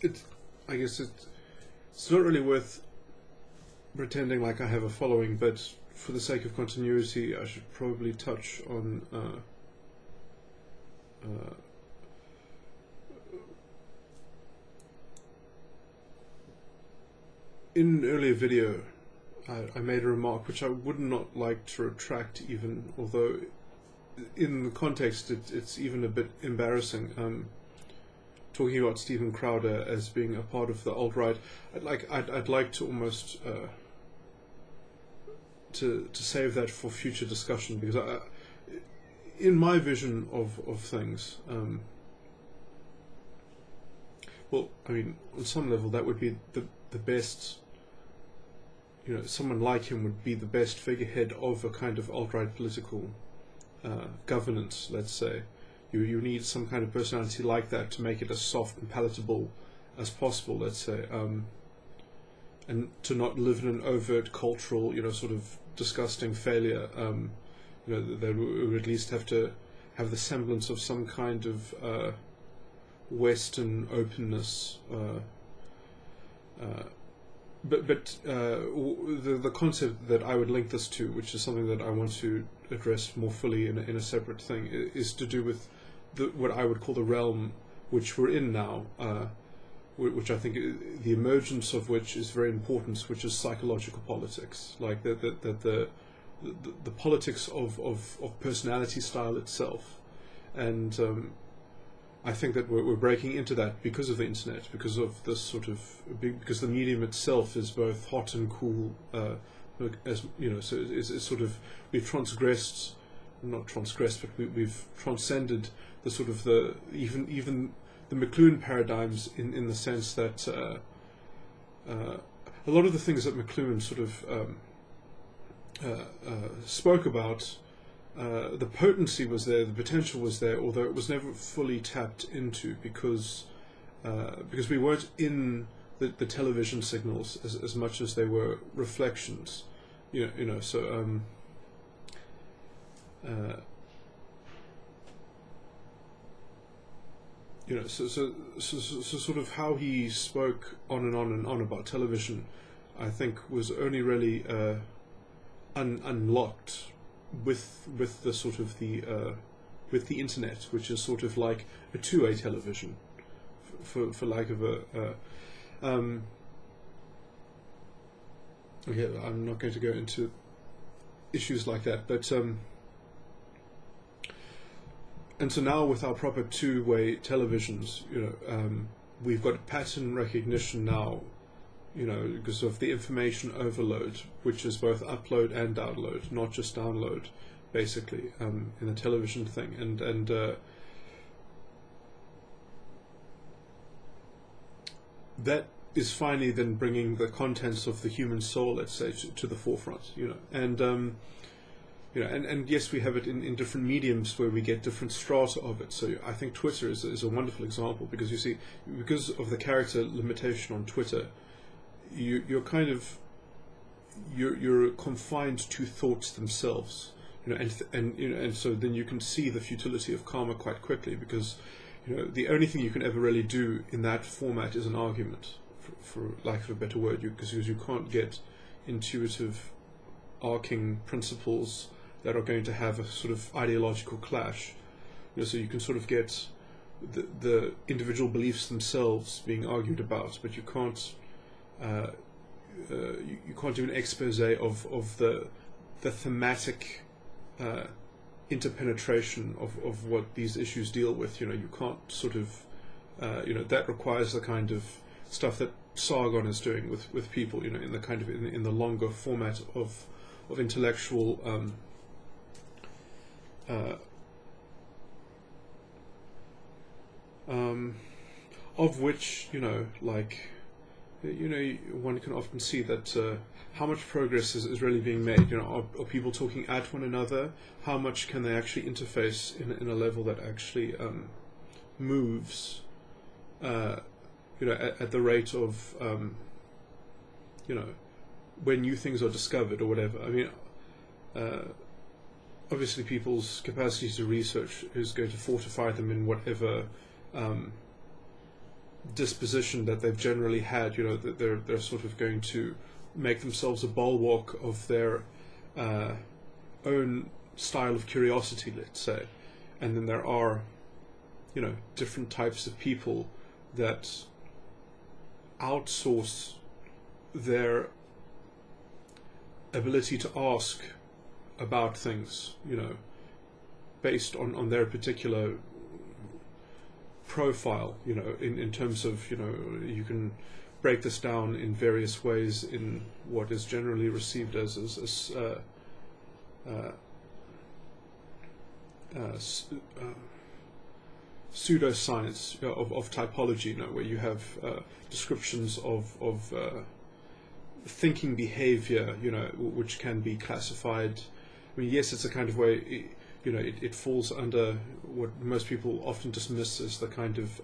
I guess it's not really worth pretending like I have a following, but for the sake of continuity, I should probably touch on in an earlier video, I made a remark which I would not like to retract, even although in the context it's even a bit embarrassing. Talking about Stephen Crowder as being a part of the alt-right, I'd like to almost to save that for future discussion, because in my vision of things, well, I mean, on some level that would be the best. You know, someone like him would be the best figurehead of a kind of alt-right political governance, let's say. You need some kind of personality like that to make it as soft and palatable as possible, let's say, and to not live in an overt cultural, sort of disgusting failure. They would at least have to have the semblance of some kind of Western openness. But the concept that I would link this to, which is something that I want to address more fully in a separate thing, is to do with what I would call the realm which we're in now, which I think the emergence of which is very important, which is psychological politics, like the politics of personality style itself, and I think that we're breaking into that because of the internet, because of this because the medium itself is both hot and cool, as you know. So it's sort of, we've transgressed, not transgressed, but we've transcended the sort of even the McLuhan paradigms in the sense that a lot of the things that McLuhan sort of spoke about. The potency was there, the potential was there, although it was never fully tapped into because we weren't in the television signals as much as they were reflections, So so sort of how he spoke on and on about television, I think, was only really unlocked with the sort of with the internet, which is sort of like a two-way television, for lack of a okay, I'm not going to go into issues like that, but and so now with our proper two-way televisions, we've got pattern recognition now, because of the information overload, which is both upload and download, not just download, basically, in the television thing, and that is finally then bringing the contents of the human soul, let's say, to the forefront, and yes, we have it in different mediums where we get different strata of it. So I think Twitter is a wonderful example, because you see, because of the character limitation on Twitter, you're kind of you're confined to thoughts themselves, and so then you can see the futility of karma quite quickly, because the only thing you can ever really do in that format is an argument, for lack of a better word, because you can't get intuitive arcing principles that are going to have a sort of ideological clash. So you can sort of get the individual beliefs themselves being argued about, but you can't you can't do an expose of the thematic interpenetration of what these issues deal with. You can't sort of that requires the kind of stuff that Sargon is doing with people, in the kind of in the longer format of intellectual of which one can often see that how much progress is really being made. Are people talking at one another? How much can they actually interface in a level that actually moves at the rate of when new things are discovered or whatever. I mean, obviously people's capacity to research is going to fortify them in whatever disposition that they've generally had, that they're sort of going to make themselves a bulwark of their own style of curiosity, let's say. And then there are, different types of people that outsource their ability to ask about things, based on their particular profile, in terms of, you can break this down in various ways in what is generally received as pseudoscience of typology, where you have descriptions of thinking behavior, which can be classified. I mean, yes, it's a kind of way, it falls under what most people often dismiss as the kind of,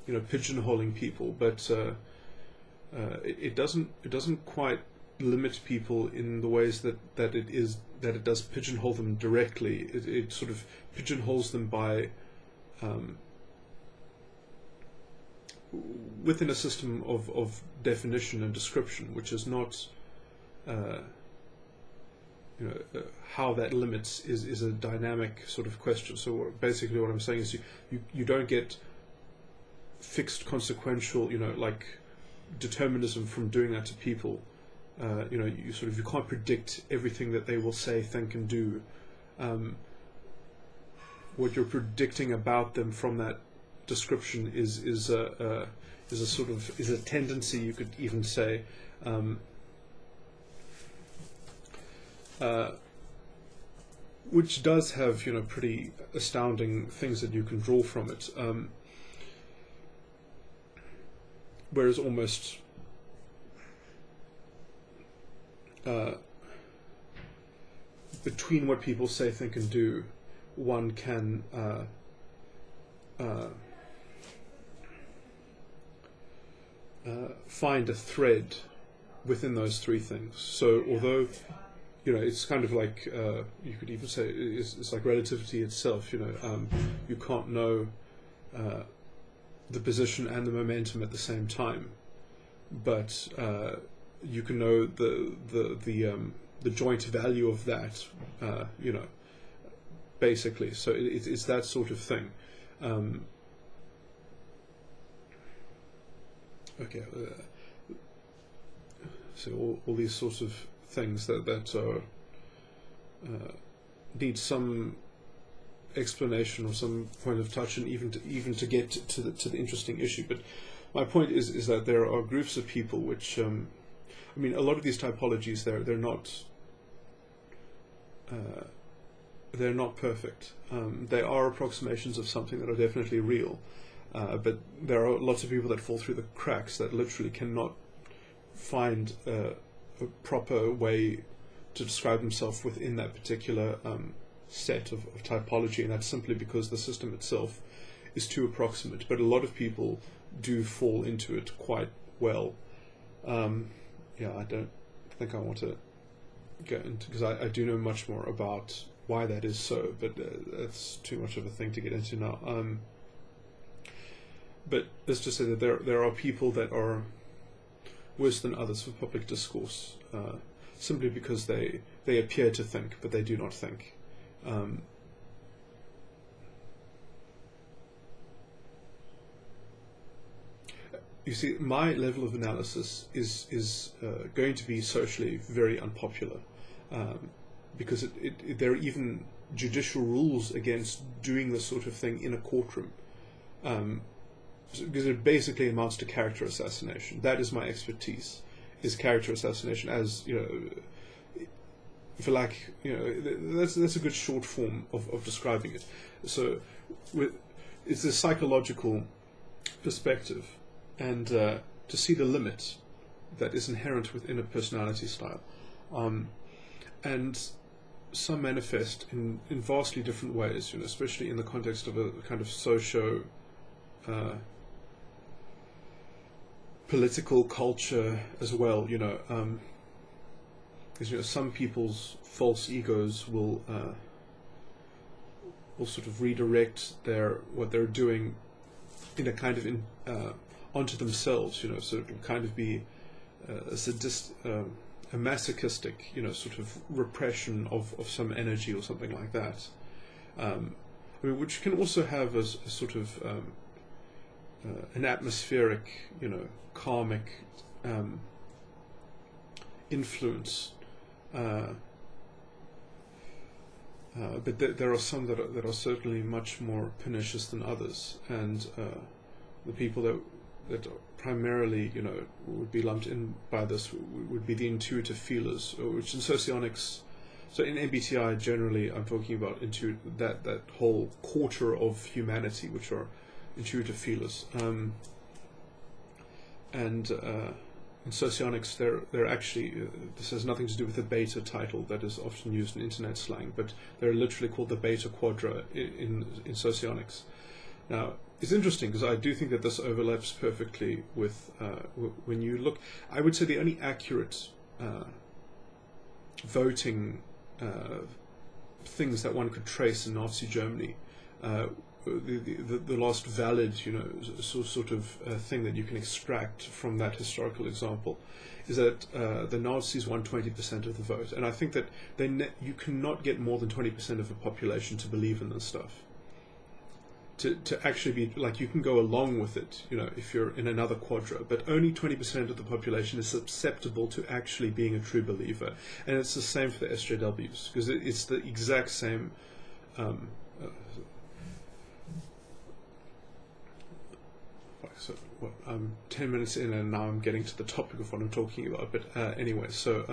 pigeonholing people, but it doesn't quite limit people in the ways that it does pigeonhole them directly. It sort of pigeonholes them by within a system of definition and description, which is not how that limits is a dynamic sort of question. So basically what I'm saying is you don't get fixed consequential, like determinism from doing that to people. You can't predict everything that they will say, think, and do. What you're predicting about them from that description is a tendency, you could even say, which does have pretty astounding things that you can draw from it. Whereas almost between what people say, think, and do, one can find a thread within those three things. So although it's kind of like you could even say it's like relativity itself. You can't know the position and the momentum at the same time, but you can know the joint value of that. Basically, so it's that sort of thing. Okay, so all these sorts of things that are need some explanation or some point of touch, and even to get to the interesting issue. But my point is that there are groups of people which, a lot of these typologies they're not perfect. They are approximations of something that are definitely real, but there are lots of people that fall through the cracks that literally cannot find a proper way to describe themselves within that particular set of typology, and that's simply because the system itself is too approximate. But a lot of people do fall into it quite well. I don't think I want to go into, because I do know much more about why that is so, but that's too much of a thing to get into now. But let's just say that there are people that are worse than others for public discourse, simply because they appear to think, but they do not think. You see, my level of analysis is going to be socially very unpopular, because there are even judicial rules against doing this sort of thing in a courtroom, because it basically amounts to character assassination. That is my expertise, is character assassination. As for that's a good short form of describing it. So it's a psychological perspective, and to see the limit that is inherent within a personality style, and some manifest in vastly different ways, especially in the context of a kind of socio political culture as well. Because some people's false egos will sort of redirect what they're doing in a kind of onto themselves, so it'll kind of be a sadist, a masochistic, sort of repression of some energy or something like that. Which can also have a sort of an atmospheric, karmic influence. But there are some that are certainly much more pernicious than others, and the people that primarily, would be lumped in by this would be the intuitive feelers, which in socionics. So in MBTI, generally, I'm talking about that whole quarter of humanity, which are intuitive feelers. And in socionics, they're actually, this has nothing to do with the beta title that is often used in internet slang, but they're literally called the beta quadra in socionics. Now, it's interesting because I do think that this overlaps perfectly with, when you look, I would say the only accurate voting things that one could trace in Nazi Germany, the last valid, sort of thing that you can extract from that historical example, is that the Nazis won 20% of the vote, and I think that you cannot get more than 20% of the population to believe in this stuff. To actually be like, you can go along with it, if you're in another quadra, but only 20% of the population is susceptible to actually being a true believer, and it's the same for the SJWs, because it's the exact same. So I'm 10 minutes in, and now I'm getting to the topic of what I'm talking about. But anyway, so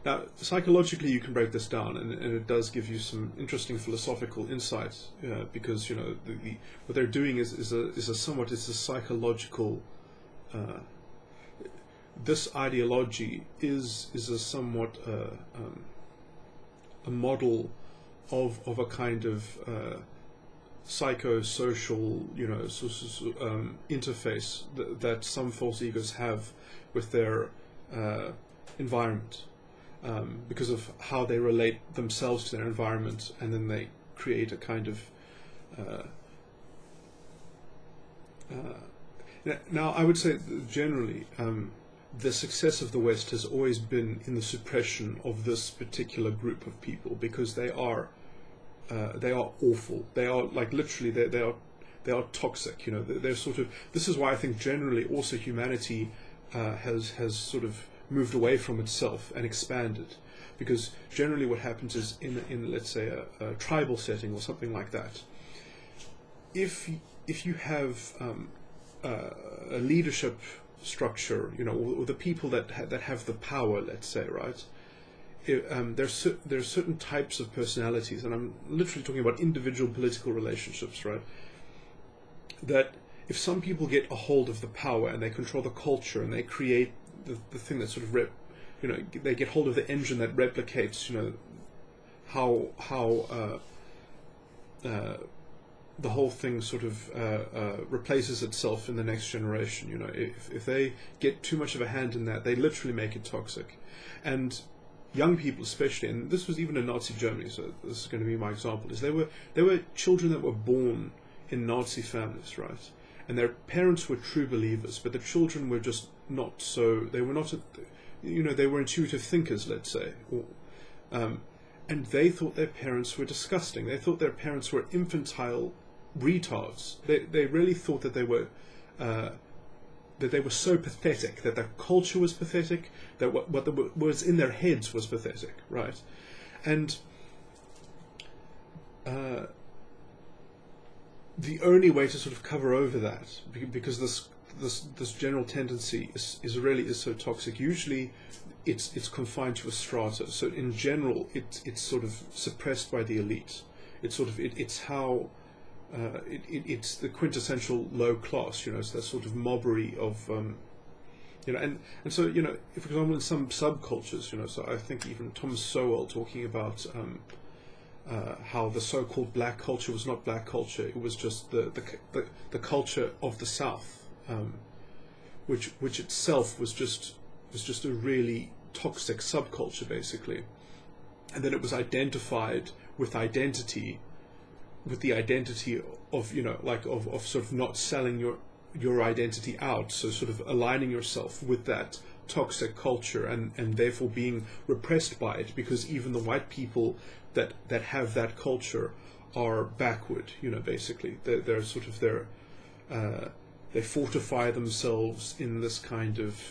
now psychologically you can break this down, and it does give you some interesting philosophical insights, because what they're doing is a psychological. This ideology is a somewhat a model of a kind of psychosocial, interface that some false egos have with their environment, because of how they relate themselves to their environment, and then they create a kind of now I would say that generally the success of the West has always been in the suppression of this particular group of people, because they are awful. They are, like, literally they are toxic. They're sort of. This is why I think generally also humanity has sort of moved away from itself and expanded, because generally what happens is in let's say a tribal setting or something like that, if you have a leadership structure, or the people that have the power, let's say, right. There's certain types of personalities, and I'm literally talking about individual political relationships, right? That if some people get a hold of the power and they control the culture and they create the thing that sort of they get hold of the engine that replicates, how the whole thing sort of replaces itself in the next generation. If they get too much of a hand in that, they literally make it toxic. And young people especially, and this was even in Nazi Germany, so this is going to be my example, is there were children that were born in Nazi families, right? And their parents were true believers, but the children were just not so, they were not, they were intuitive thinkers, let's say. And they thought their parents were disgusting. They thought their parents were infantile retards. They really thought that they were so pathetic, that their culture was pathetic, that what was in their heads was pathetic, right? And the only way to sort of cover over that, because this general tendency is so toxic, usually it's confined to a strata. So in general, it's sort of suppressed by the elite. It's how it's the quintessential low class. It's that sort of mobbery of and so for example, in some subcultures, so I think even Thomas Sowell talking about how the so-called black culture was not black culture; it was just the culture of the South, which itself was just a really toxic subculture, basically. And then it was identified with identity with the identity of, you know, like of sort of not selling your identity out, so sort of aligning yourself with that toxic culture, and therefore being repressed by it, because even the white people that have that culture are backward, you know, basically. They're sort of, they fortify themselves in this kind of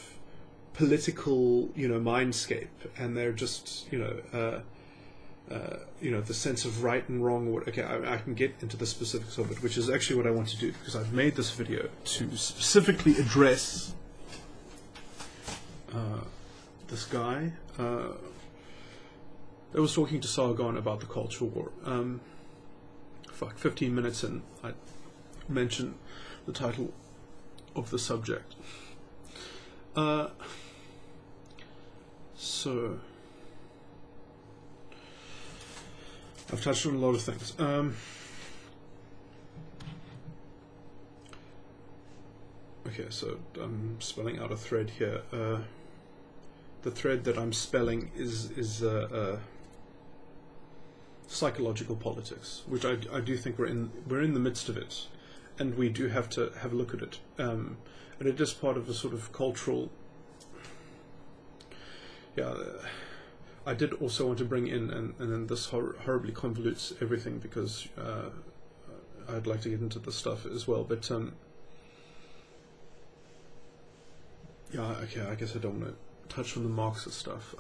political, you know, mindscape, and they're just, you know, the sense of right and wrong. Okay, I can get into the specifics of it, which is actually what I want to do, because I've made this video to specifically address this guy that was talking to Sargon about the culture war. 15 minutes in, I mentioned the title of the subject. So I've touched on a lot of things. Okay, so I'm spelling out a thread here. The thread that I'm spelling is psychological politics, which I do think we're in the midst of it, and we do have to have a look at it. And it is part of a sort of cultural. Yeah, I did also want to bring in, and then this horribly convolutes everything, because I'd like to get into this stuff as well. But yeah, okay, I guess I don't want to touch on the Marxist stuff.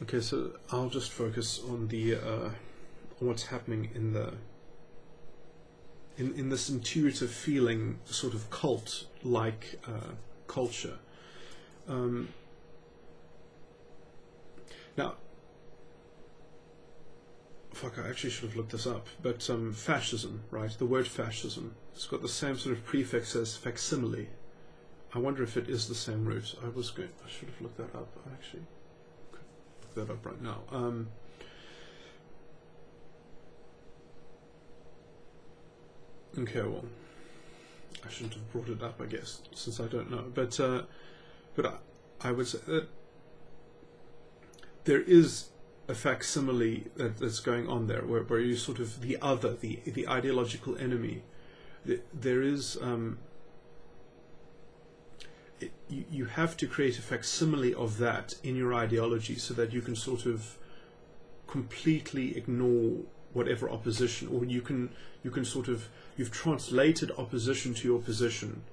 Okay, so I'll just focus on the on what's happening in the in this intuitive feeling sort of cult-like culture. Now, fuck, I actually should have looked this up, but fascism, right? The word fascism, it's got the same sort of prefix as facsimile. I wonder if it is the same root. I should have looked that up. I actually could look that up right now. Okay, well, I shouldn't have brought it up, I guess, since I don't know. But I would say that there is a facsimile that's going on there, where you sort of the other, the ideological enemy. There is you have to create a facsimile of that in your ideology, so that you can sort of completely ignore whatever opposition, or you can sort of, you've translated opposition to your position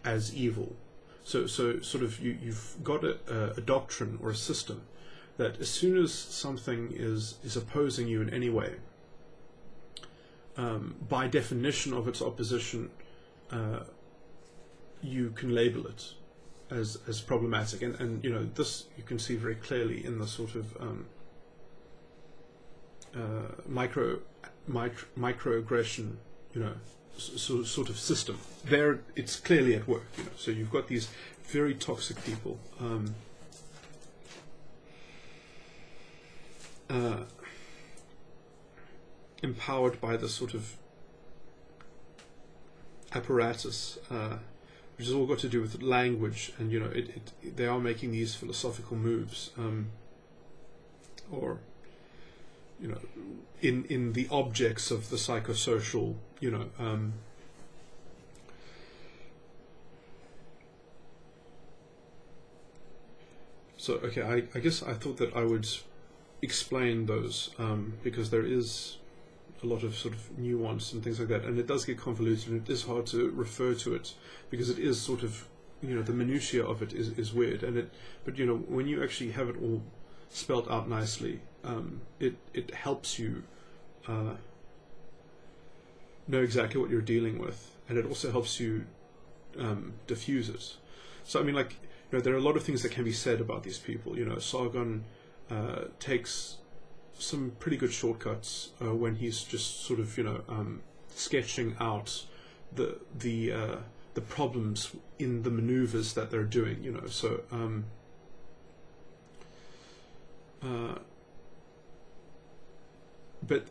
as evil. So sort of you've got a doctrine or a system that as soon as something is opposing you in any way, by definition of its opposition, you can label it as problematic, and you know, this you can see very clearly in the sort of microaggression, you know, sort of system. There, it's clearly at work, you know. So you've got these very toxic people, empowered by this sort of apparatus, which has all got to do with language, and you know, they are making these philosophical moves, or you know, in the objects of the psychosocial, you know, so okay, I guess I thought that I would explain those, because there is a lot of sort of nuance and things like that, and it does get convoluted, and it is hard to refer to it, because it is sort of, you know, the minutiae of it is weird, and but you know, when you actually have it all spelled out nicely, it helps you know exactly what you're dealing with, and it also helps you diffuse it. So I mean, like, you know, there are a lot of things that can be said about these people. You know, Sargon takes some pretty good shortcuts when he's just sort of, you know, sketching out the problems in the maneuvers that they're doing. You know, so but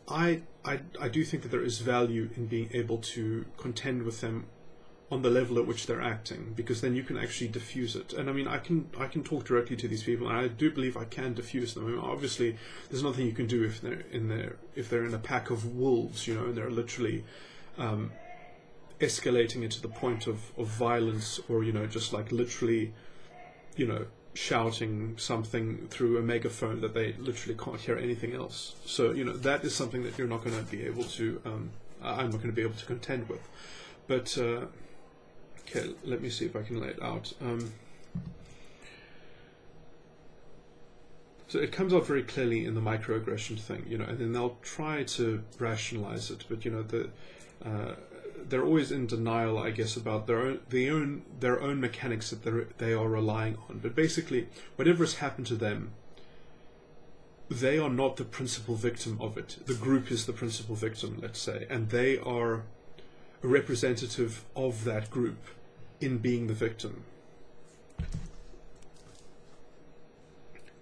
I do think that there is value in being able to contend with them on the level at which they're acting, because then you can actually diffuse it. And I mean, I can talk directly to these people, and I do believe I can diffuse them. I mean, obviously, there's nothing you can do if they're in a pack of wolves, you know, and they're literally escalating it to the point of violence, or, you know, just like literally, you know, shouting something through a megaphone that they literally can't hear anything else. So, you know, that is something that you're not going to be able to, I'm not going to be able to contend with. But, okay, let me see if I can lay it out. So it comes out very clearly in the microaggression thing, you know, and then they'll try to rationalize it, but, you know, they're always in denial, I guess, about their own mechanics that they are relying on. But basically, whatever has happened to them, they are not the principal victim of it. The group is the principal victim, let's say, and they are a representative of that group in being the victim.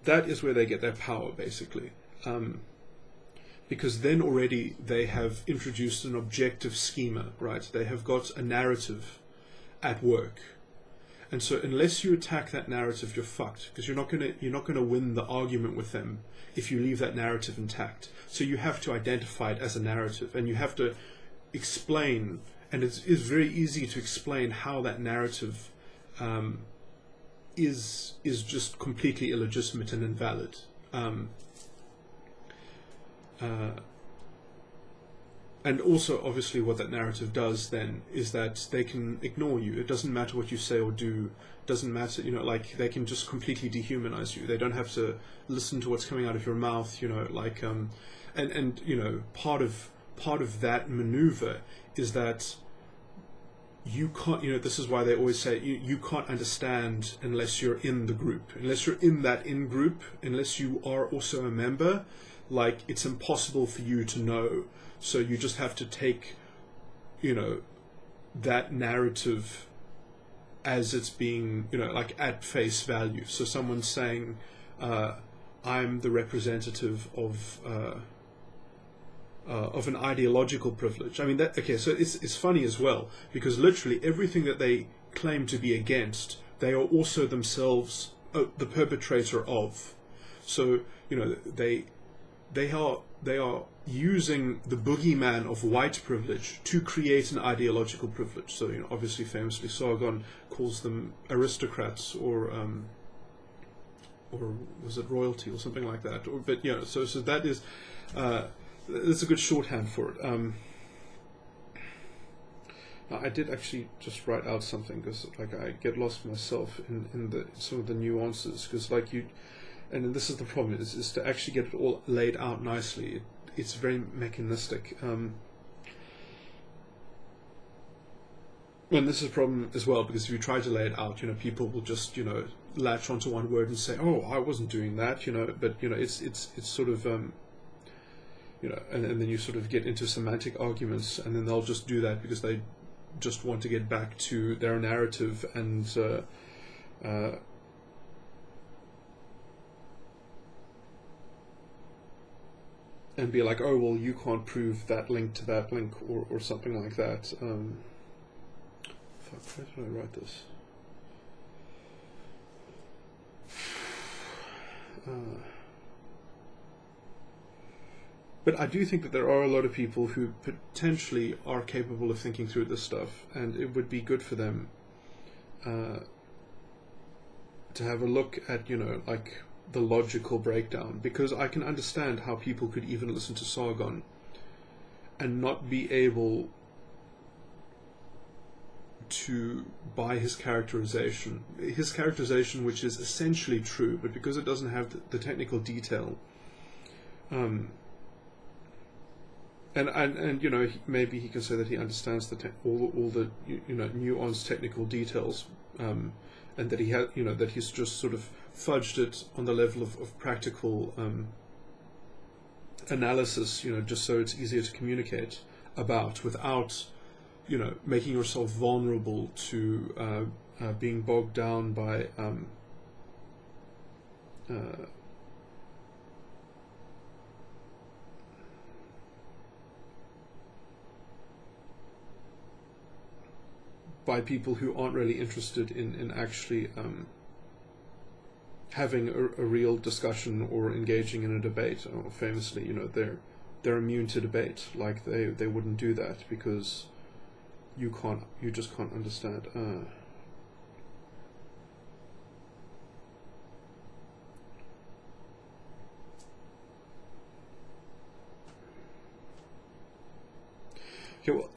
That is where they get their power, basically. Because then already they have introduced an objective schema, right? They have got a narrative at work. And so unless you attack that narrative, you're fucked, because you're not gonna win the argument with them if you leave that narrative intact. So you have to identify it as a narrative, and you have to explain, and it's very easy to explain how that narrative is just completely illegitimate and invalid. And also, obviously, what that narrative does then is that they can ignore you. It doesn't matter what you say or do. It doesn't matter, you know, like, they can just completely dehumanize you. They don't have to listen to what's coming out of your mouth, you know, like, and you know, part of that maneuver is that you can't, you know, this is why they always say you can't understand unless you're in the group, unless you're in that in-group, unless you are also a member. Like, it's impossible for you to know. So you just have to take, you know, that narrative as it's being, you know, like at face value. So someone's saying, I'm the representative of an ideological privilege. I mean, that, okay, so it's funny as well, because literally everything that they claim to be against, they are also themselves the perpetrator of. So, you know, they are using the boogeyman of white privilege to create an ideological privilege. So, you know, obviously, famously, Sargon calls them aristocrats, or was it royalty or something like that? But you know, so that is that's a good shorthand for it. Now, I did actually just write out something, because like I get lost myself in some of the nuances, because like you. And this is the problem, is to actually get it all laid out nicely. It's very mechanistic. And this is a problem as well, because if you try to lay it out, you know, people will just, you know, latch onto one word and say, oh, I wasn't doing that, you know, but, you know, it's sort of, you know, and then you sort of get into semantic arguments, and then they'll just do that because they just want to get back to their narrative, and be like, oh, well, you can't prove that link to that link, or something like that. Fuck, where did I write this? But I do think that there are a lot of people who potentially are capable of thinking through this stuff, and it would be good for them to have a look at, you know, like, the logical breakdown, because I can understand how people could even listen to Sargon and not be able to buy his characterization, which is essentially true, but because it doesn't have the technical detail, and you know, maybe he can say that he understands all the you know, nuanced technical details, and that he had, you know, that he's just sort of fudged it on the level of practical analysis, you know, just so it's easier to communicate about, without, you know, making yourself vulnerable to being bogged down by by people who aren't really interested in actually having a real discussion or engaging in a debate. Or famously, they're immune to debate. Like they wouldn't do that because you just can't understand. Okay, well,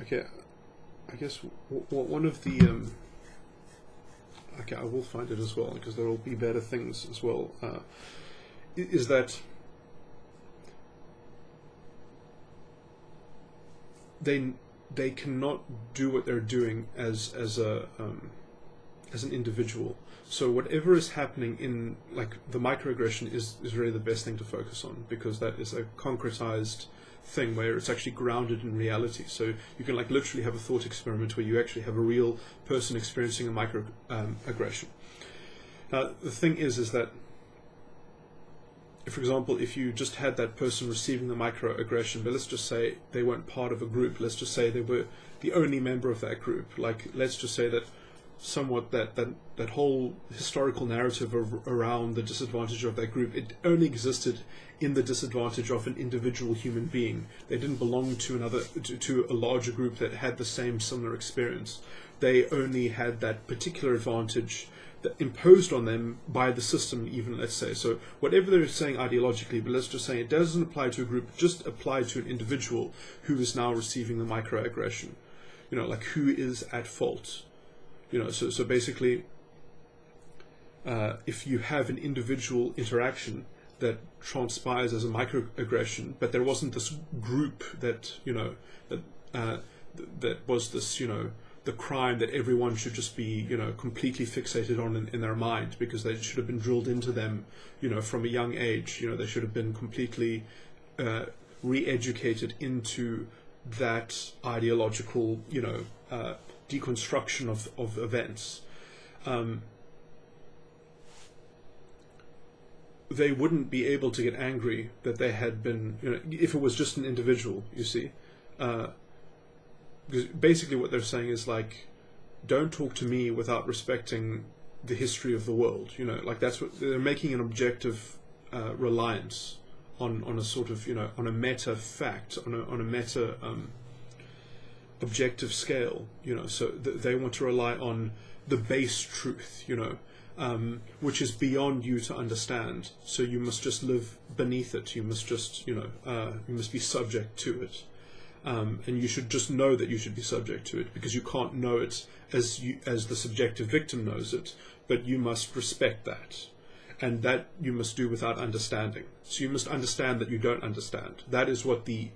okay, I guess one of the okay, I will find it as well because there will be better things as well. Is that they cannot do what they're doing as an individual. So whatever is happening in like the microaggression is really the best thing to focus on, because that is a concretized thing where it's actually grounded in reality. So you can like literally have a thought experiment where you actually have a real person experiencing a microaggression. Now the thing is that, for example, if you just had that person receiving the microaggression, but let's just say they weren't part of a group, let's just say they were the only member of that group, like let's just say that somewhat that whole historical narrative around the disadvantage of that group, it only existed in the disadvantage of an individual human being. They didn't belong to a larger group that had the same similar experience. They only had that particular advantage that imposed on them by the system, even, let's say. So whatever they're saying ideologically, but let's just say it doesn't apply to a group, just apply to an individual who is now receiving the microaggression. Like who is at fault. So basically, if you have an individual interaction that transpires as a microaggression, but there wasn't this group that that was this the crime that everyone should just be completely fixated on in their mind, because they should have been drilled into them from a young age. They should have been completely re-educated into that ideological deconstruction of events. They wouldn't be able to get angry that they had been, if it was just an individual, you see. Because basically what they're saying is like, don't talk to me without respecting the history of the world. Like that's what they're making, an objective reliance on a sort of, on a meta fact, on a meta objective scale, so they want to rely on the base truth, which is beyond you to understand. So you must just live beneath it. You must just, you must be subject to it. And you should just know that you should be subject to it, because you can't know it as the subjective victim knows it, but you must respect that. And that you must do without understanding. So you must understand that you don't understand. That is what the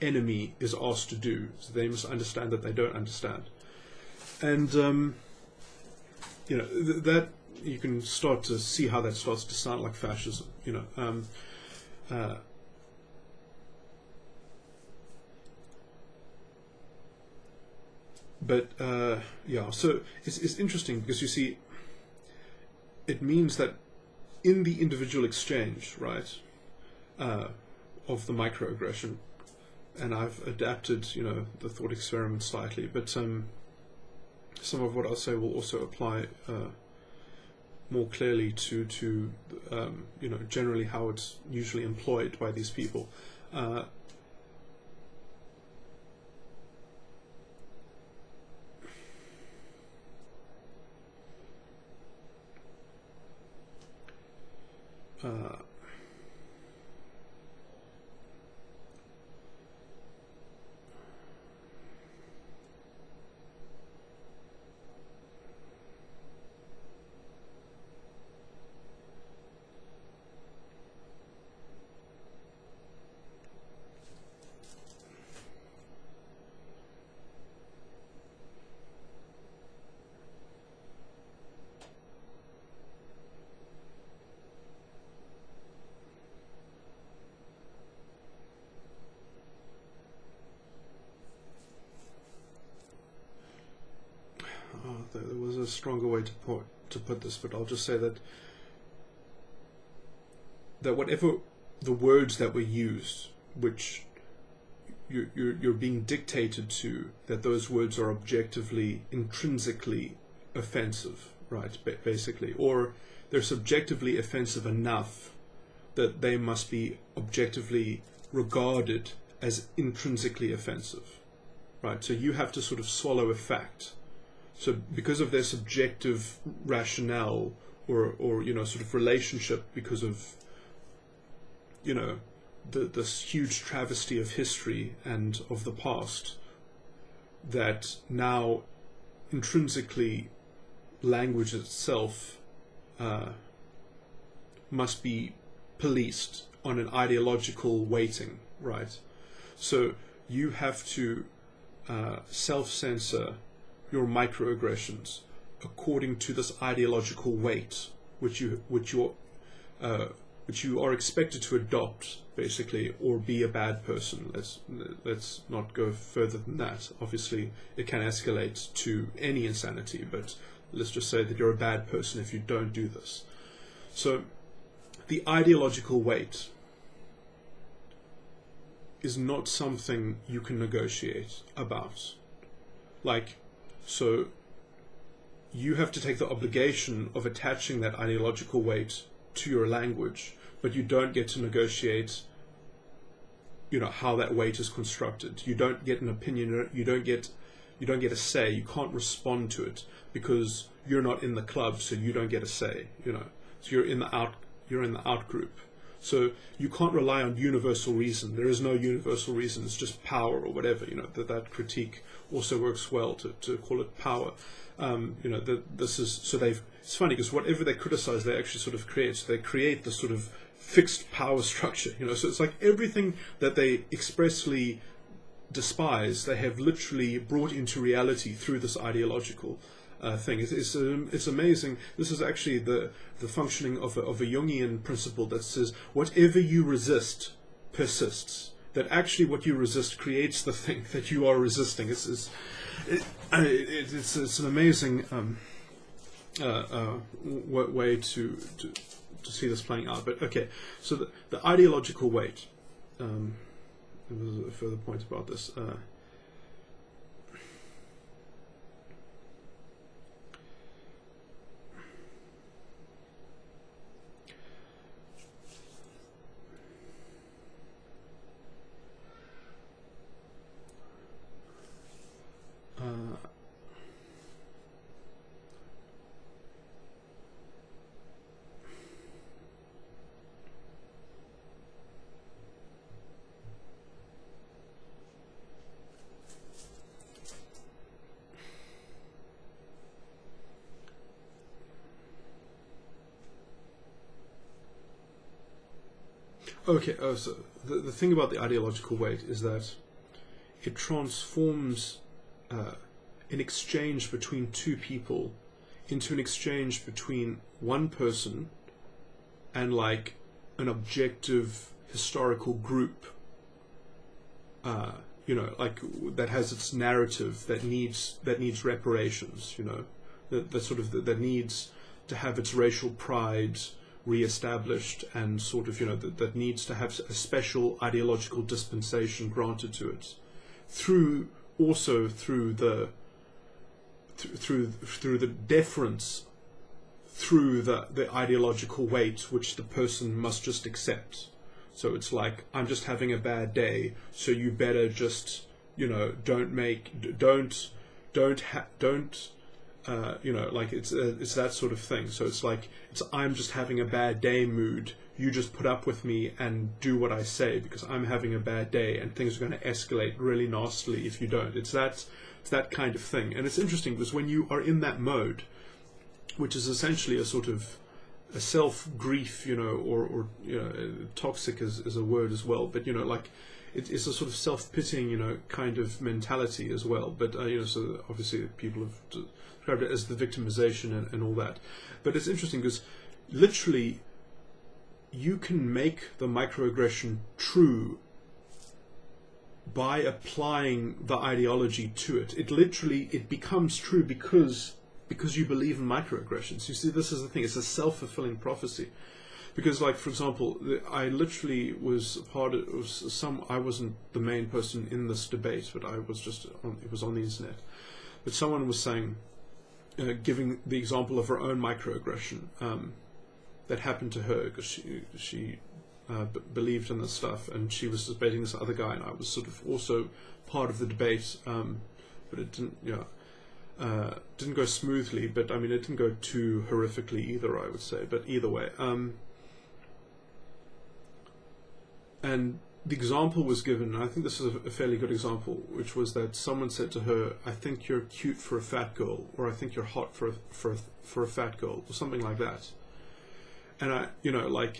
enemy is asked to do. So they must understand that they don't understand. And that you can start to see how that starts to sound like fascism. But yeah, so it's interesting because you see, it means that in the individual exchange, right, of the microaggression, and I've adapted, the thought experiment slightly, but some of what I'll say will also apply more clearly to generally how it's usually employed by these people. There was a stronger way to put this, but I'll just say that whatever the words that were used, which you're being dictated to that those words are objectively, intrinsically offensive, right? Basically, or they're subjectively offensive enough that they must be objectively regarded as intrinsically offensive, right? So you have to sort of swallow a fact. So because of their subjective rationale or you know, sort of relationship, because of, you know, this huge travesty of history and of the past, that now intrinsically language itself must be policed on an ideological weighting, right? So you have to self-censor your microaggressions according to this ideological weight, which you are expected to adopt, basically, or be a bad person. Let's not go further than that. Obviously, it can escalate to any insanity, but let's just say that you're a bad person if you don't do this. So, the ideological weight is not something you can negotiate about. Like, so you have to take the obligation of attaching that ideological weight to your language, but you don't get to negotiate, you know, how that weight is constructed. You don't get an opinion. You don't get a say. You can't respond to it because you're not in the club, so you don't get a say. You know, so you're in the out group. So you can't rely on universal reason. There is no universal reason. It's just power or whatever. You know, that critique also works well to call it power. You know, this is, so it's funny because whatever they criticize, they actually sort of create. So they create this sort of fixed power structure. You know, so it's like everything that they expressly despise, they have literally brought into reality through this ideological thing. It's amazing. This is actually the functioning of a Jungian principle that says whatever you resist persists. That actually what you resist creates the thing that you are resisting. It's an amazing way to see this playing out. But okay, so the ideological weight. There was a further point about this. Okay, so the thing about the ideological weight is that it transforms an exchange between two people into an exchange between one person and like an objective historical group, you know, like that has its narrative that needs reparations, you know, that needs to have its racial pride re-established, and sort of, you know, that needs to have a special ideological dispensation granted to it through the deference through the ideological weight which the person must just accept. So it's like, I'm just having a bad day, so you better just, you know, you know, like it's that sort of thing. So it's like, I'm just having a bad day mood. You just put up with me and do what I say because I'm having a bad day, and things are going to escalate really nastily if you don't. It's that kind of thing. And it's interesting because when you are in that mode, which is essentially a sort of a self-grief, you know, or you know, toxic is a word as well, but you know, like it's a sort of self-pitying, you know, kind of mentality as well. But you know, so obviously people have described it as the victimization and all that. But it's interesting because literally you can make the microaggression true by applying the ideology to it. It becomes true because you believe in microaggressions. You see, this is the thing. It's a self-fulfilling prophecy. because, like, for example, I literally was part of, I wasn't the main person in this debate, but I was just it was on the internet. But someone was saying, giving the example of her own microaggression that happened to her because she believed in this stuff, and she was debating this other guy, and I was sort of also part of the debate, but it didn't, didn't go smoothly. But I mean, it didn't go too horrifically either, I would say. But either way, and the example was given, and I think this is a fairly good example, which was that someone said to her, "I think you're cute for a fat girl," or "I think you're hot for a fat girl," or something like that. And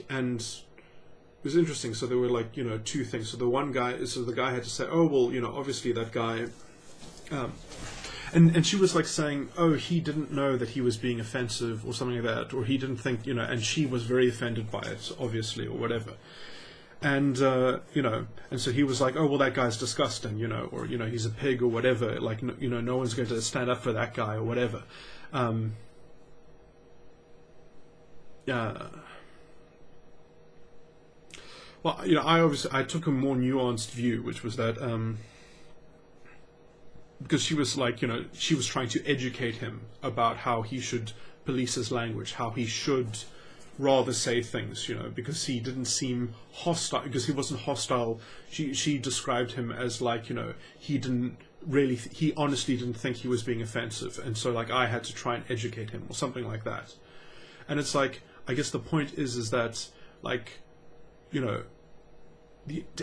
and it was interesting. So there were, like, two things. So the guy had to say, "Oh, well, obviously that guy," and she was like saying, "Oh, he didn't know that he was being offensive," or something like that, or he didn't think, and she was very offended by it, obviously, or whatever. And and so he was like, "Oh, well, that guy's disgusting," or he's a pig or whatever. Like, no one's going to stand up for that guy or whatever. Well, I took a more nuanced view, which was that because she was like, she was trying to educate him about how he should police his language, how he should rather say things, because he didn't seem hostile, because he wasn't hostile. She described him as, like, he honestly didn't think he was being offensive, and so, like, I had to try and educate him or something like that. And it's like, I guess the point is that, like, the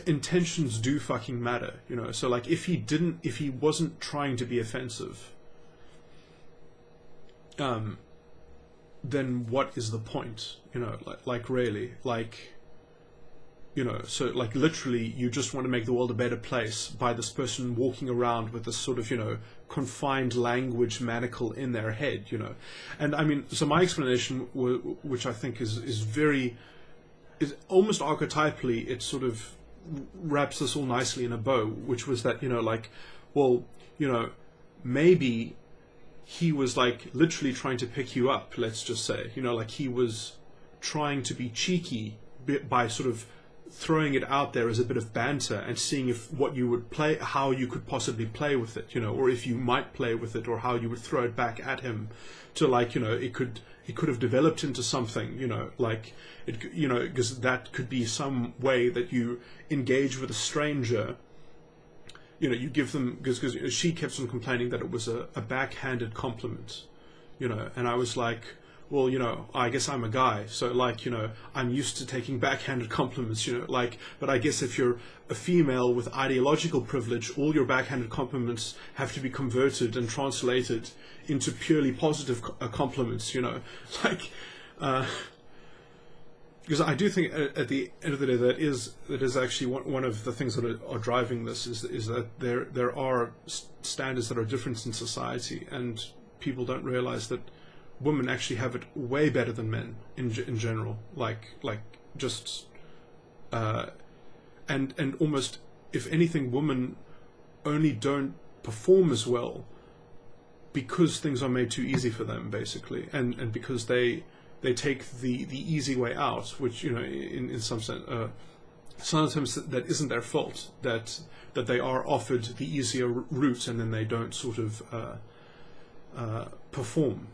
intentions do fucking matter, so, like, if he wasn't trying to be offensive, then what is the point? Like really, like, so, like, literally, you just want to make the world a better place by this person walking around with this sort of, confined language manacle in their head, And I mean, so my explanation, which I think is almost archetypally, it sort of wraps this all nicely in a bow, which was that, like, well, maybe he was, like, literally trying to pick you up, let's just say, like, he was trying to be cheeky by sort of throwing it out there as a bit of banter and seeing how you could possibly play with it, or if you might play with it, or how you would throw it back at him to, like, it could have developed into something, like, because that could be some way that you engage with a stranger. You give them, because she kept on complaining that it was a backhanded compliment, and I was like, well, I guess I'm a guy, so, like, I'm used to taking backhanded compliments, like, but I guess if you're a female with ideological privilege, all your backhanded compliments have to be converted and translated into purely positive compliments, like, because I do think at the end of the day that is actually one of the things that are driving this is that there are standards that are different in society, and people don't realize that women actually have it way better than men in general, like just and almost, if anything, women only don't perform as well because things are made too easy for them, basically, and because they take the easy way out, which, in some sense, sometimes that isn't their fault, that they are offered the easier route, and then they don't sort of perform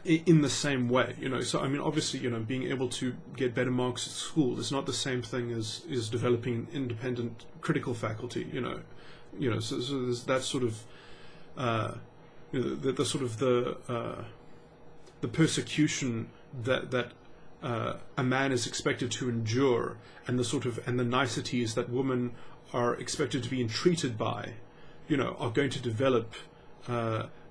in the same way, So I mean, obviously, being able to get better marks at school is not the same thing as developing an independent critical faculty, So there's that sort of the sort of the persecution that a man is expected to endure, and the niceties that women are expected to be entreated by, are going to develop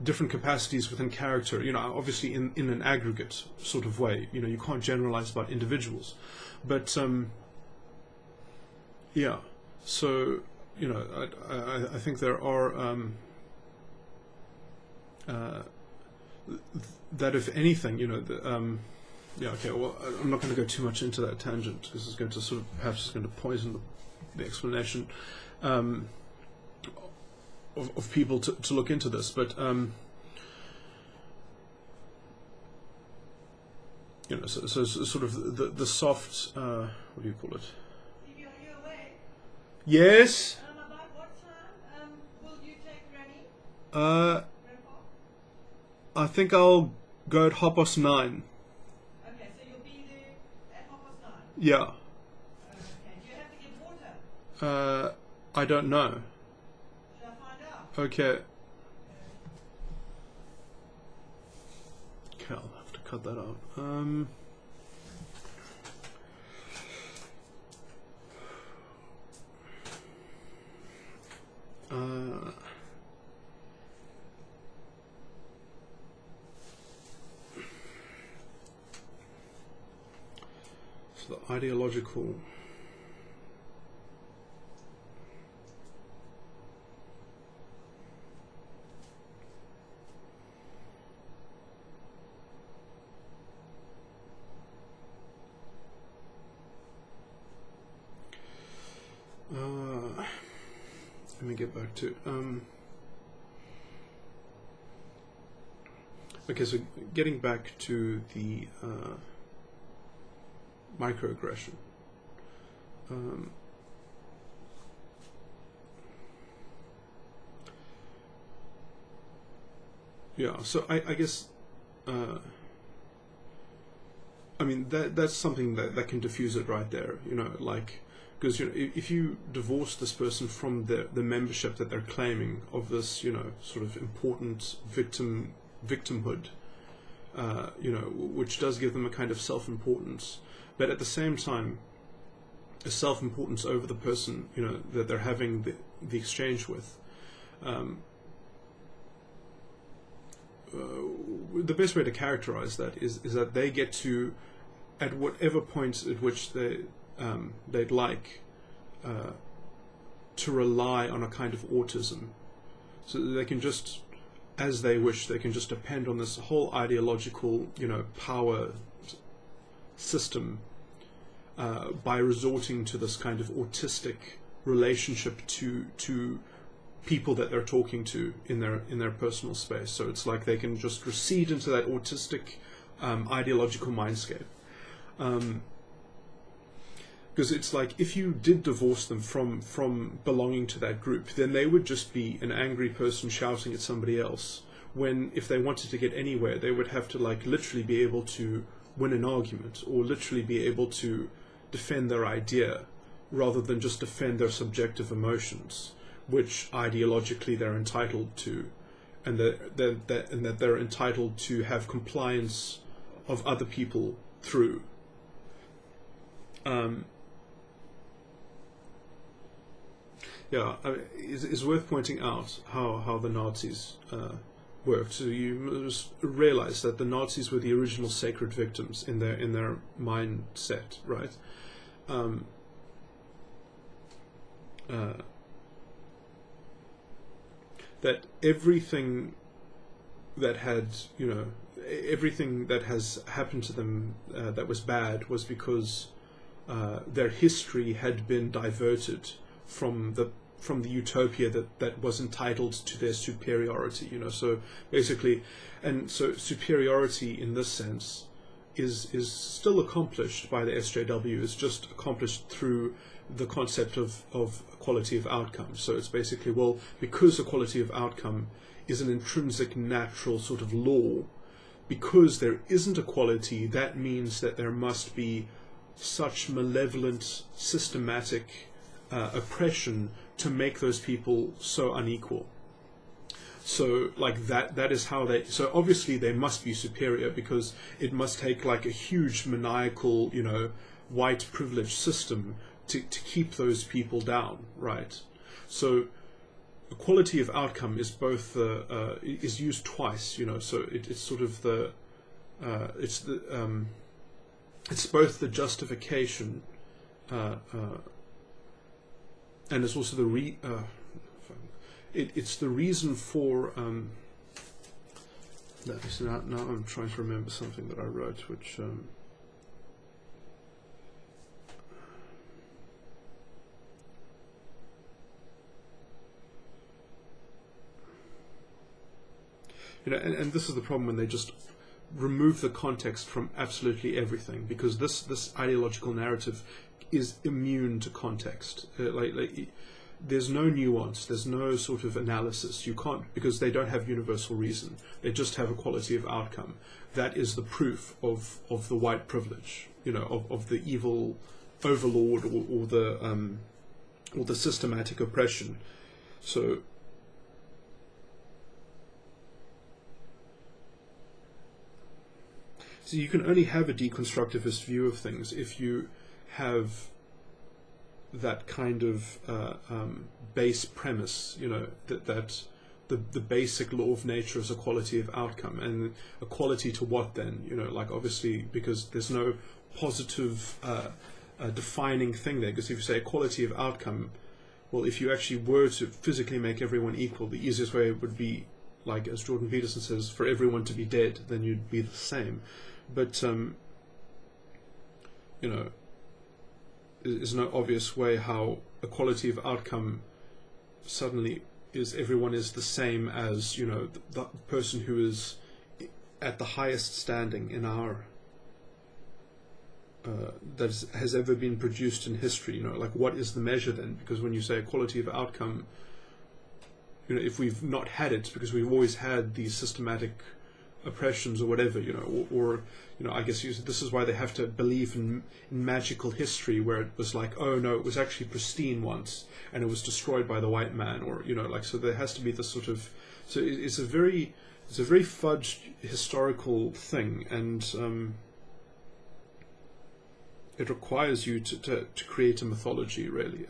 different capacities within character, obviously in an aggregate sort of way. You can't generalize about individuals, but yeah. So I think there are that, if anything, yeah, okay, well, I'm not going to go too much into that tangent, because it's going to sort of, perhaps it's going to poison the explanation of people to look into this, but you know, so sort of the soft, what do you call it? Are you away? Yes. About what time will you take Granny? Uh, Grandpa? I think I'll go at 9:30. Okay, so you'll be there at 9:30. Yeah. Okay. Do you have to get water? I don't know. Should I find out? Okay. Okay, I'll have to cut that out. So the ideological let me get back to okay, so getting back to the microaggression. Yeah, so I guess I mean that's something that can diffuse it right there, you know, like, because you know, if you divorce this person from the membership that they're claiming of this, you know, sort of important victimhood, you know, which does give them a kind of self-importance, but at the same time, a self-importance over the person, you know, that they're having the exchange with. The best way to characterize that is that they get to, at whatever point at which they'd like, to rely on a kind of autism, so that they can just, as they wish, they can just depend on this whole ideological, you know, power system, by resorting to this kind of autistic relationship to people that they're talking to in their personal space. So it's like they can just recede into that autistic ideological mindscape. Because it's like, if you did divorce them from belonging to that group, then they would just be an angry person shouting at somebody else, when if they wanted to get anywhere, they would have to, like, literally be able to win an argument, or literally be able to defend their idea, rather than just defend their subjective emotions, which ideologically they're entitled to, and that they're entitled to have compliance of other people through. Yeah, it's worth pointing out how the Nazis worked. So you must realize that the Nazis were the original sacred victims in their mindset, right? That everything that had, you know, everything that has happened to them that was bad was because their history had been diverted from the utopia that was entitled to their superiority, you know. So basically, and so superiority in this sense is still accomplished by the SJW. It's just accomplished through the concept of equality of outcome. So it's basically, well, because equality of outcome is an intrinsic natural sort of law, because there isn't equality, that means that there must be such malevolent, systematic oppression to make those people so unequal. So like that is how they, so obviously they must be superior, because it must take like a huge maniacal, you know, white privileged system to keep those people down, right? So equality of outcome is both is used twice, you know. So it's sort of the it's both the justification and it's also the it's the reason for so now I'm trying to remember something that I wrote, which you know, and this is the problem when they just remove the context from absolutely everything, because this ideological narrative is immune to context. There's no nuance, there's no sort of analysis. You can't, because they don't have universal reason. They just have equality of outcome. That is the proof of the white privilege, of the evil overlord, or the systematic oppression. So you can only have a deconstructivist view of things if you have that kind of base premise, that the basic law of nature is equality of outcome. And equality to what then? Obviously, because there's no positive defining thing there. Because if you say equality of outcome, well, if you actually were to physically make everyone equal, the easiest way would be, like as Jordan Peterson says, for everyone to be dead, then you'd be the same. But there's no obvious way how equality of outcome suddenly is everyone is the same as the person who is at the highest standing in our that has ever been produced in history. What is the measure then? Because when you say equality of outcome, if we've not had it because we've always had these systematic oppressions or whatever, or I guess this is why they have to believe in magical history, where it was like, oh no, it was actually pristine once and it was destroyed by the white man, or so there has to be this sort of, so it's a very fudged historical thing, and it requires you to create a mythology, really,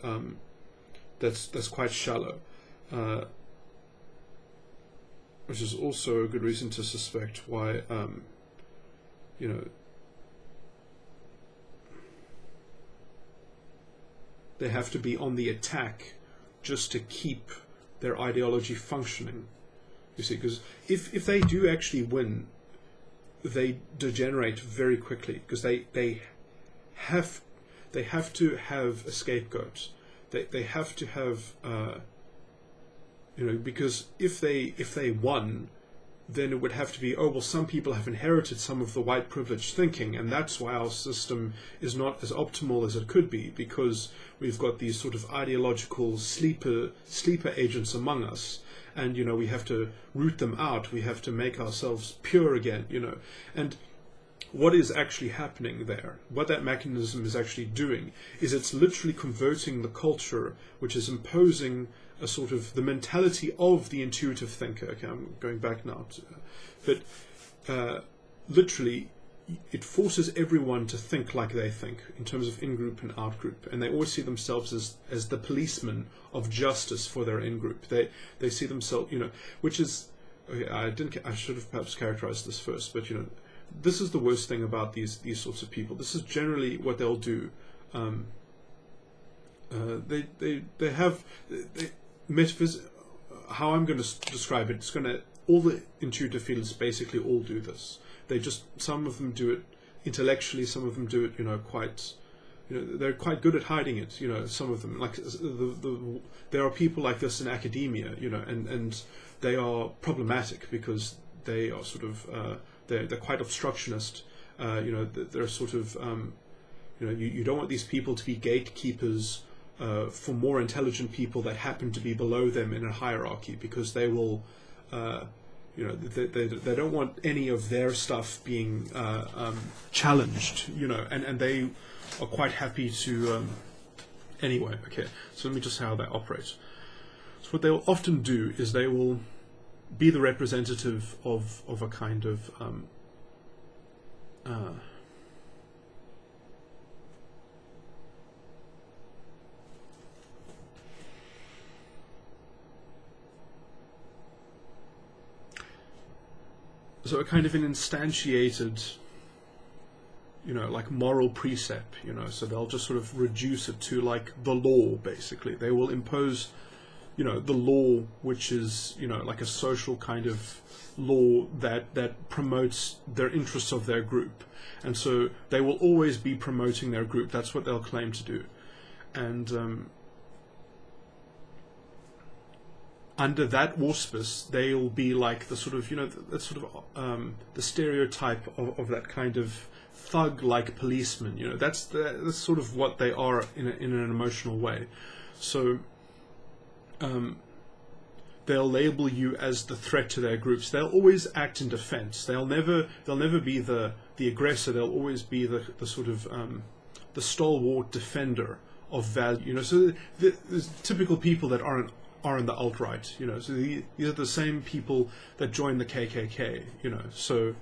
that's quite shallow, which is also a good reason to suspect why they have to be on the attack just to keep their ideology functioning. You see, because if they do actually win, they degenerate very quickly, because they have to have a scapegoat. They have to have because if they won, then it would have to be, oh well, some people have inherited some of the white privilege thinking, and that's why our system is not as optimal as it could be, because we've got these sort of ideological sleeper agents among us, and we have to root them out. We have to make ourselves pure again, and what is actually happening there, what that mechanism is actually doing, is it's literally converting the culture, which is imposing a sort of the mentality of the intuitive thinker. Okay, I'm going back now, but literally it forces everyone to think like they think in terms of in-group and out-group, and they always see themselves as the policemen of justice for their in-group. They see themselves, which is, okay, I should have perhaps characterized this first, but this is the worst thing about these sorts of people. This is generally what they'll do. How I'm going to describe it, all the intuitive fields basically all do this. Some of them do it intellectually, some of them do it, quite, they're quite good at hiding it, some of them, like there are people like this in academia, and they are problematic because they are sort of, they're quite obstructionist, they're sort of, you don't want these people to be gatekeepers for more intelligent people that happen to be below them in a hierarchy, because they will, they don't want any of their stuff being challenged, and they are quite happy to, anyway, okay, so let me just say how they operate. So what they'll often do is they will be the representative of a kind of so a kind of an instantiated, like moral precept, so they'll just sort of reduce it to like the law, basically. They will impose, the law, which is, like a social kind of law that promotes their interests of their group. And so they will always be promoting their group. That's what they'll claim to do. And under that auspice, they'll be like the sort of, the stereotype of that kind of thug-like policeman. That's sort of what they are in an emotional way. So they'll label you as the threat to their groups. They'll always act in defense. They'll never be the aggressor. They'll always be the sort of the stalwart defender of value. So there's typical people that are in the alt-right. So these are the same people that join the KKK. So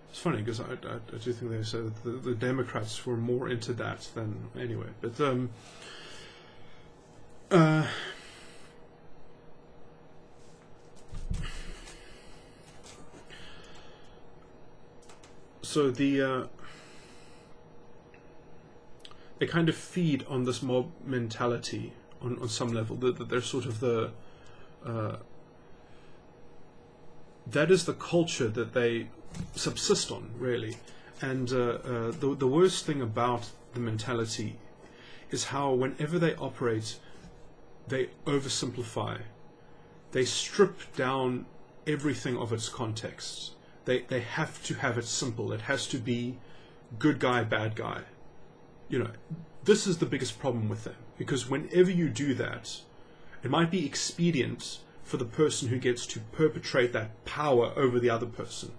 it's funny because I do think they said the Democrats were more into that than anyway. But so they kind of feed on this mob mentality on some level. They're sort of that is the culture that they subsist on, really. And the worst thing about the mentality is how whenever they operate, they oversimplify. They strip down everything of its context. They have to have it simple. It has to be good guy, bad guy. This is the biggest problem with them, because whenever you do that, it might be expedient for the person who gets to perpetrate that power over the other person.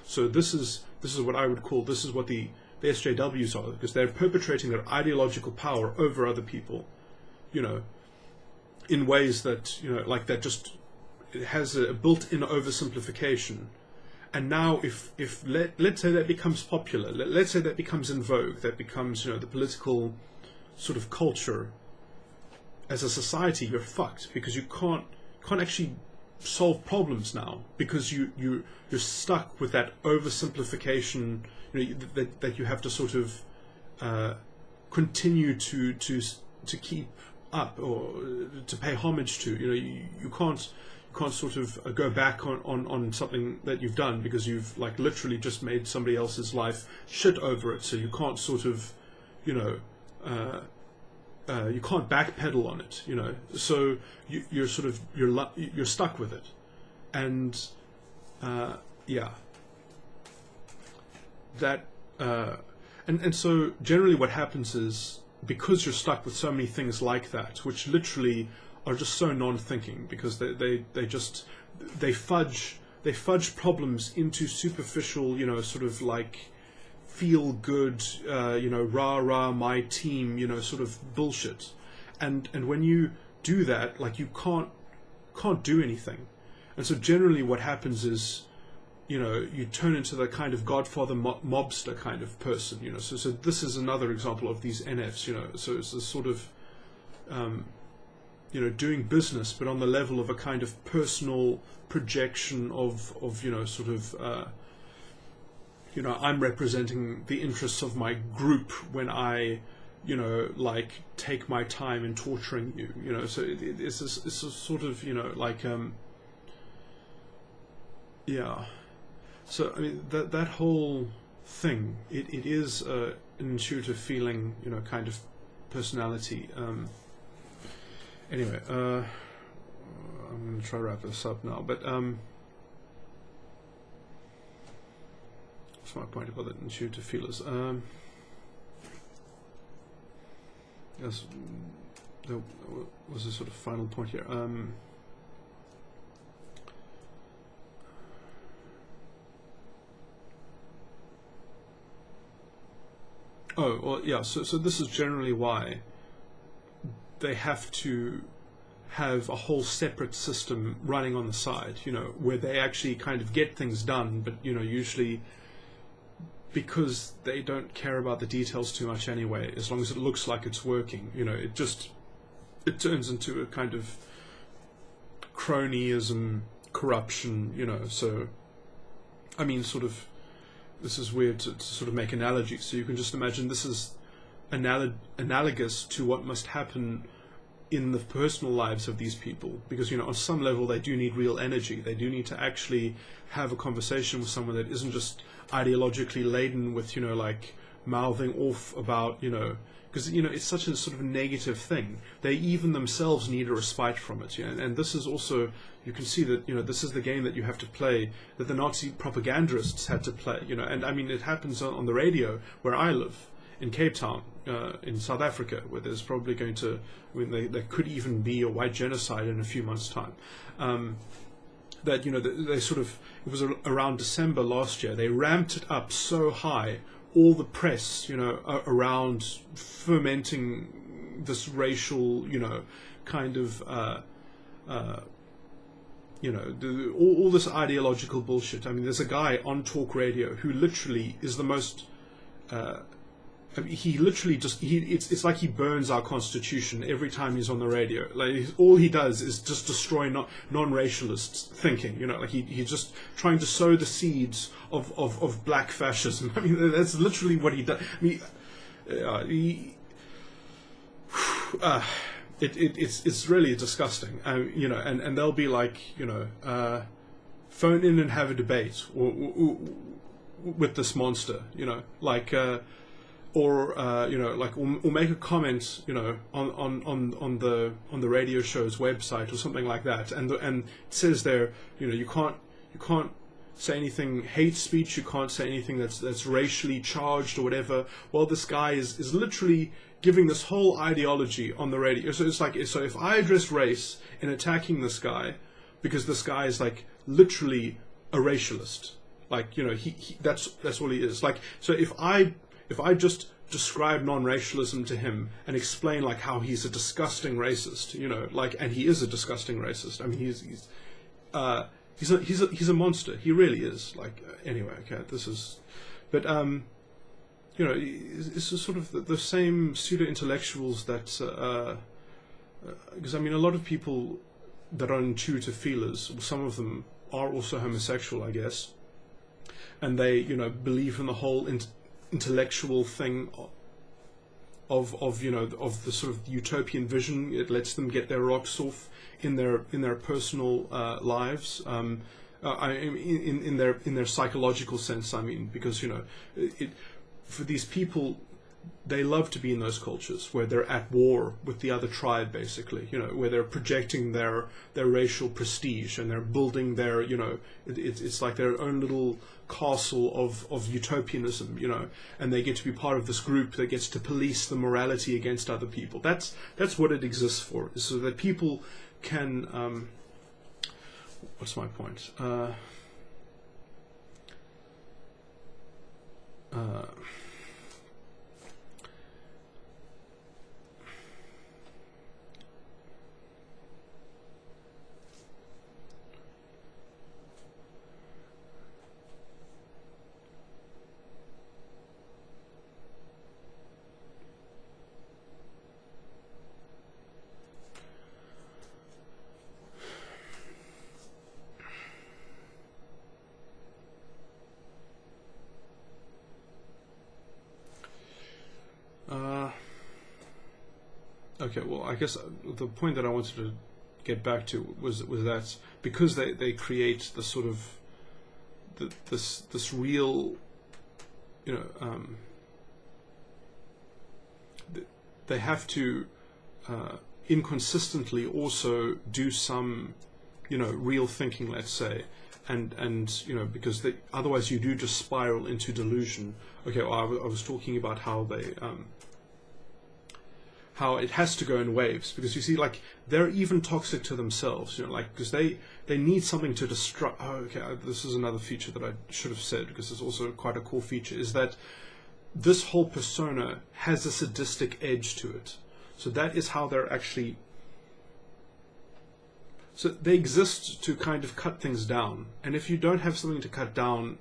So this is what I would call, this is what the SJWs are, because they're perpetrating their ideological power over other people, in ways that, like that just, it has a built-in oversimplification. And now if let's say that becomes popular, let's say that becomes in vogue, that becomes, the political sort of culture, as a society, you're fucked, because you can't actually solve problems now, because you're stuck with that oversimplification, that you have to sort of continue to keep up, or to pay homage to. You can't sort of go back on something that you've done, because you've like literally just made somebody else's life shit over it. So you can't sort of, you can't backpedal on it. So you're sort of you're stuck with it, and that and so generally what happens is, because you're stuck with so many things like that, which literally are just so non-thinking, because they fudge problems into superficial, sort of like feel good, rah rah my team, sort of bullshit, and when you do that, like, you can't do anything, and so generally what happens is, you turn into the kind of Godfather mobster kind of person, So this is another example of these NFs, So it's a sort of doing business, but on the level of a kind of personal projection of sort of, I'm representing the interests of my group when I, like, take my time in torturing you, So it's a sort of, like, yeah. So, I mean, that whole thing, it is an intuitive feeling, kind of personality. Anyway, I'm going to try to wrap this up now, but what's my point about the intuitive feelers? Yes, there was a sort of final point here. Oh, well, yeah, so this is generally why they have to have a whole separate system running on the side, where they actually kind of get things done, but, usually because they don't care about the details too much anyway, as long as it looks like it's working, it turns into a kind of cronyism, corruption, so, I mean, sort of, this is weird to sort of make analogies, so you can just imagine this is analogous to what must happen in the personal lives of these people, because on some level they do need real energy. They do need to actually have a conversation with someone that isn't just ideologically laden with like mouthing off about, because it's such a sort of negative thing. They even themselves need a respite from it, and this is also, you can see that this is the game that you have to play, that the Nazi propagandists had to play, and I mean it happens on the radio where I live in Cape Town, in South Africa, where there's probably going to, there could even be a white genocide in a few months' time. That they sort of, it was around December last year, they ramped it up so high, all the press, around fomenting this racial, kind of, all this ideological bullshit. I mean, there's a guy on talk radio who literally is the most, he literally just, it's like he burns our constitution every time he's on the radio. Like, all he does is just destroy non-racialist thinking, like he's just trying to sow the seeds of black fascism. I mean, that's literally what he does. I mean, it's really disgusting, and they'll be like, phone in and have a debate or with this monster, like, or make a comment, on the radio show's website or something like that, and it says there, you can't say anything hate speech, you can't say anything that's racially charged or whatever. Well, this guy is literally giving this whole ideology on the radio. So it's like, so if I address race in attacking this guy, because this guy is like literally a racialist, like that's all he is. Like, so if I just describe non-racialism to him and explain like how he's a disgusting racist, like, and he is a disgusting racist. I mean, he's a monster. He really is. Like, anyway, okay, this is, but it's sort of the same pseudo-intellectuals that, because I mean, a lot of people that are intuitive feelers, some of them are also homosexual, I guess, and they, believe in the whole intellectual thing of the sort of utopian vision. It lets them get their rocks off in their personal lives, in their psychological sense. I mean, because for these people, they love to be in those cultures where they're at war with the other tribe, basically, where they're projecting their racial prestige and they're building their, it's like their own little castle of utopianism, and they get to be part of this group that gets to police the morality against other people. That's what it exists for, so that people can, what's my point? Okay, well, I guess the point that I wanted to get back to was that because they create the sort of this real, they have to inconsistently also do some, real thinking, let's say, and because otherwise you do just spiral into delusion. Okay, well, I was talking about how they. How it has to go in waves, because you see, like, they're even toxic to themselves, like, because they need something to destroy. Oh, okay, this is another feature that I should have said, because it's also quite a core feature, is that this whole persona has a sadistic edge to it. So that is how they're actually. So they exist to kind of cut things down, and if you don't have something to cut down,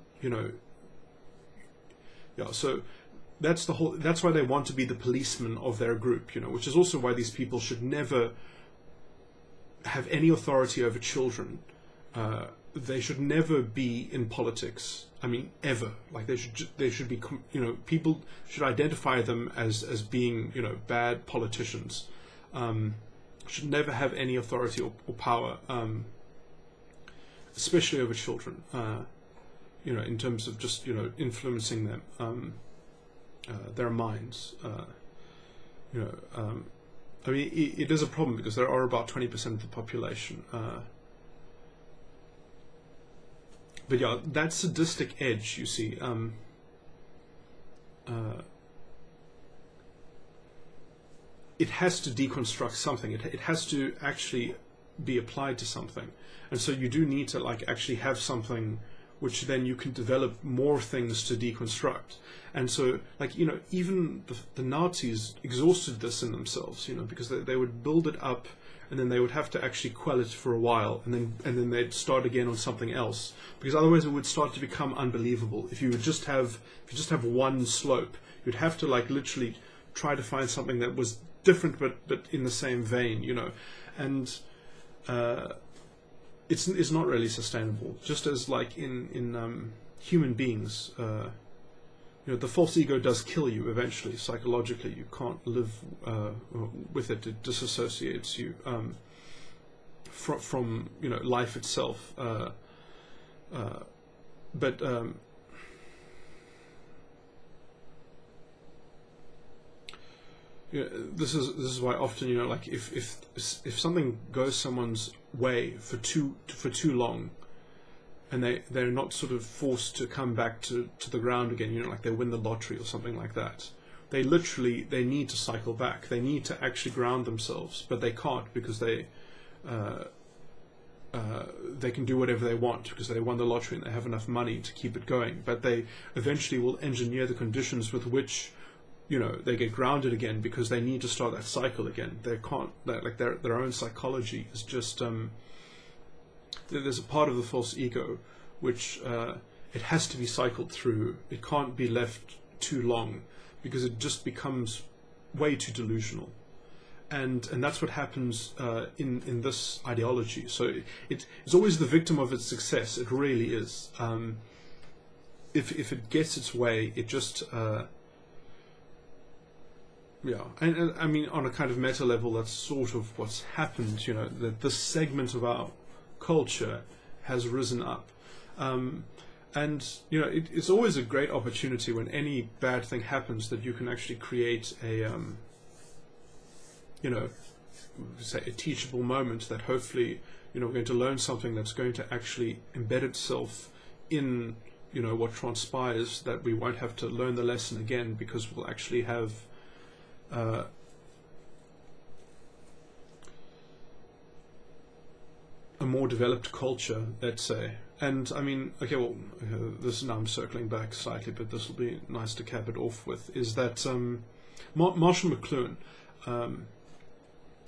so. That's why they want to be the policeman of their group, which is also why these people should never have any authority over children. They should never be in politics. I mean, ever. Like, they should be, people should identify them as being, bad politicians. Should never have any authority or power, especially over children. In terms of just, influencing them. their minds. I mean, it is a problem because there are about 20% of the population. But yeah, that sadistic edge, you see, it has to deconstruct something. It has to actually be applied to something. And so you do need to like actually have something which then you can develop more things to deconstruct. And so, like, even the Nazis exhausted this in themselves, because they would build it up and then they would have to actually quell it for a while, and then they'd start again on something else, because otherwise it would start to become unbelievable. If you would just have one slope, you'd have to like literally try to find something that was different but in the same vein, and it's not really sustainable. Just as like in human beings, the false ego does kill you eventually psychologically. You can't live with it. It disassociates you from life itself. But this is why often like if something goes someone's way for too long, and they're not sort of forced to come back to the ground again, like they win the lottery or something like that, they need to cycle back. They need to actually ground themselves, but they can't, because they can do whatever they want because they won the lottery and they have enough money to keep it going. But they eventually will engineer the conditions with which they get grounded again, because they need to start that cycle again. They can't, like their own psychology is just there's a part of the false ego which it has to be cycled through. It can't be left too long, because it just becomes way too delusional. And that's what happens in this ideology. So it's always the victim of its success. It really is. If it gets its way, it just and I mean, on a kind of meta level, that's sort of what's happened. That this segment of our culture has risen up, and it's always a great opportunity when any bad thing happens that you can actually create a say a teachable moment that hopefully we're going to learn something that's going to actually embed itself in what transpires, that we won't have to learn the lesson again, because we'll actually have a more developed culture, let's say. And I mean, okay, well, this now I'm circling back slightly, but this will be nice to cap it off with, is that Marshall McLuhan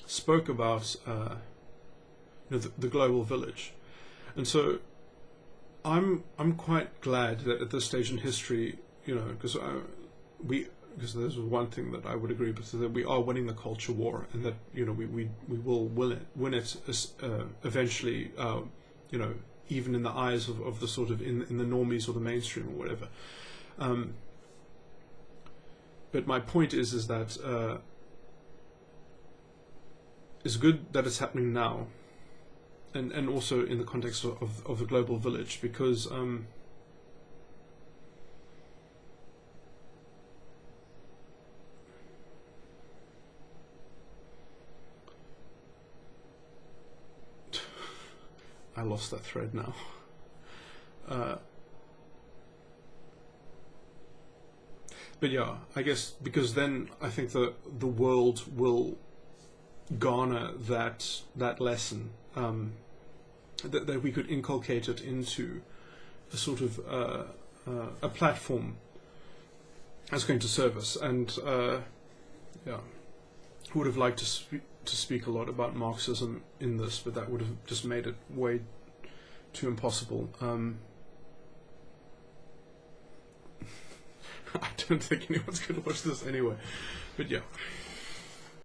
spoke about the global village. And so I'm quite glad that at this stage in history, because there's one thing that I would agree with, that we are winning the culture war, and that we will win it eventually, even in the eyes of the sort of in the normies or the mainstream or whatever. But my point is that it's good that it's happening now, and also in the context of the global village, because I lost that thread now. But yeah, I guess because then I think the world will garner that lesson, that we could inculcate it into a sort of a platform that's going to serve us. And would have liked to speak a lot about Marxism in this, but that would have just made it way too impossible. I don't think anyone's going to watch this anyway, but yeah.